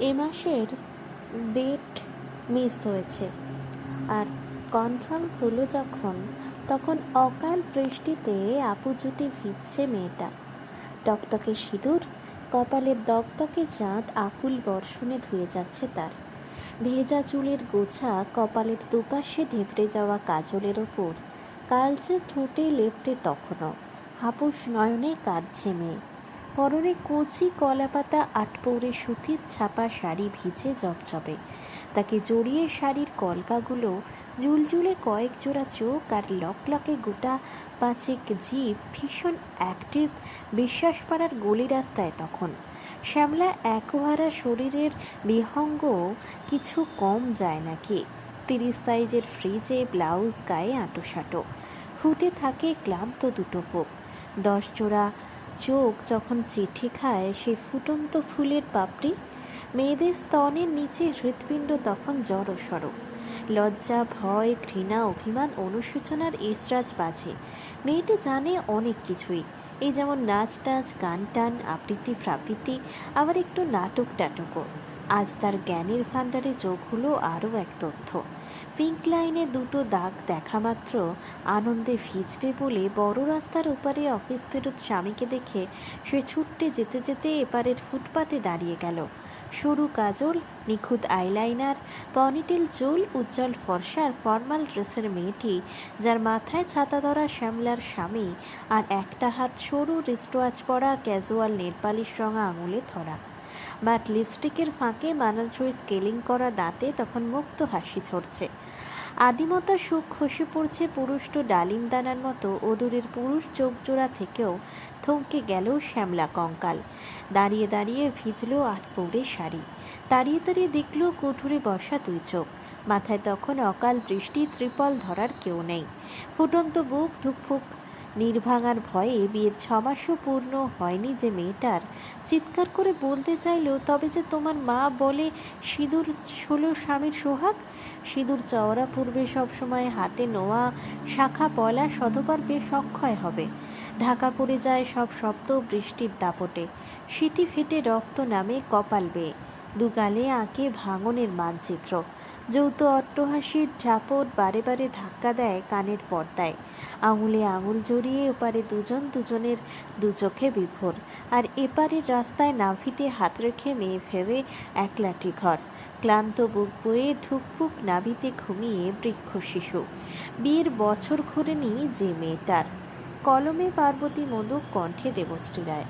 এ মাসের date miss হয়েছে, আর confirm হলো যখন, তখন অকাল বৃষ্টিতে আপুজুটি ভিজছে মেয়েটা। টকটকে সিঁদুর, কপালের দগদগে চাঁদ আকুল বর্ষণে ধুয়ে যাচ্ছে তার। ভেজা চুলের গোছা কপালের দুপাশে ধেপড়ে যাওয়া কাজলের ওপর কালচে ঠোঁটে লেপ্টে তখনও হাপুস নয়নে কাঁদছে মেয়ে। পরনে কচি কলাপাতা আটপৌরে সুতির ছাপা শাড়ি ভিজে জবজবে, তাকে জড়িয়ে শাড়ির কলকাগুলো জুলজুলে কয়েক জোড়া চোখ আর লকলকে গোটা পাঁচেক জিভ ভীষণ অ্যাক্টিভ বিশ্বাস পাড়ার গলি রাস্তায় তখন। শ্যামলা একোহারা শরীরের বিহঙ্গ কিছু কম যায় নাকি। 30 সাইজের ফ্রিজে ব্লাউজ গায়ে আঁটোসাঁটো, ফুটে থাকে ক্লান্ত দুটো বুক। 10 জোড়া চোখ যখন চিঠি খায় সেই ফুটন্ত ফুলের পাপড়ি। মেয়েদের স্তনের নিচে হৃৎপিণ্ড তখন জড়সড়। লজ্জা, ভয়, ঘৃণা, অভিমান, অনুশোচনার ইসরাজ বাজে। মেয়েটি জানে অনেক কিছুই, এই যেমন নাচ টাচ, গান টান, আবৃত্তি ফ্রাবৃত্তি, আবার একটু নাটক টাটকও। আজ তার জ্ঞানের ভাণ্ডারে যোগ হলো আরও এক তথ্য। পিঙ্ক লাইনে দুটো দাগ দেখা মাত্র আনন্দে ভিজবে বলে বড় রাস্তার ওপারে অফিস ফেরত স্বামীকে দেখে সে ছুটতে যেতে যেতে এপারের ফুটপাতে দাঁড়িয়ে গেল। সরু কাজল, নিখুঁত আইলাইনার, পনিটেল চুল, উজ্জ্বল ফর্সা আর ফর্মাল ড্রেসের মেয়েটি, যার মাথায় ছাতা ধরা শ্যামলার স্বামী, আর একটা হাত সরু রিস্টওয়াচ পরা ক্যাজুয়াল নেলপালিশ রঙা আঙুলে ধরা। বাট লিপস্টিকের ফাঁকে মানানসই স্কেলিং করা দাঁতে তখন মুক্ত হাসি ছড়ছে। আদিমতা সুখ খসে পড়ছে পুরুষ্ট ডালিম দানার মতো অদূরের পুরুষ চোখ জোড়া থেকেও থমকে গেল শ্যামলা কঙ্কাল। দাঁড়িয়ে দাঁড়িয়ে ভিজল আটপৌরে শাড়ি, তাড়িয়ে তাড়িয়ে দেখল কুঠুরে বসা দুই চোখ। মাথায় তখন অকাল বৃষ্টি, ত্রিপল ধরার কেউ নেই। ফুটন্ত বুক ধুকফুক নির্ভাঙার ভয়ে বিয়ের 6 মাসও পূর্ণ হয়নি যে মেয়েটার। চিৎকার করে বলতে চাইল, তবে যে তোমার মা বলে সিঁদুর হলো স্বামীর সোহাগ। সিঁদুর চওড়া পূর্বে সবসময় হাতে নোয়া শাখা পলা শতবার বেশ অক্ষয় হবে। ঢাকা পড়ে যায় সব শব্দ বৃষ্টির দাপটে। স্মৃতি ফেটে রক্ত নামে কপাল বেয়ে, দুগালে আঁকে ভাঙনের মানচিত্র। যৌথ অট্টহাসির ঝাপট বারে বারে ধাক্কা দেয় কানের পর্দায়। আঙুলে আঙুল জড়িয়ে ওপারে দুজন দুজনের দু চোখে বিভোর, আর এপারের রাস্তায় নাভিতে হাত রেখে মেয়ে ফেরে একলাটি ঘর। ক্লান্ত বুক বয়ে ধুকপুক নাভিতে ঘুমিয়ে বৃক্ষ শিশু। বিয়ের বছর ঘোরেনি যে মেয়েটার। কলমে পার্বতী মধুক, কণ্ঠে দেবশ্রী রায়।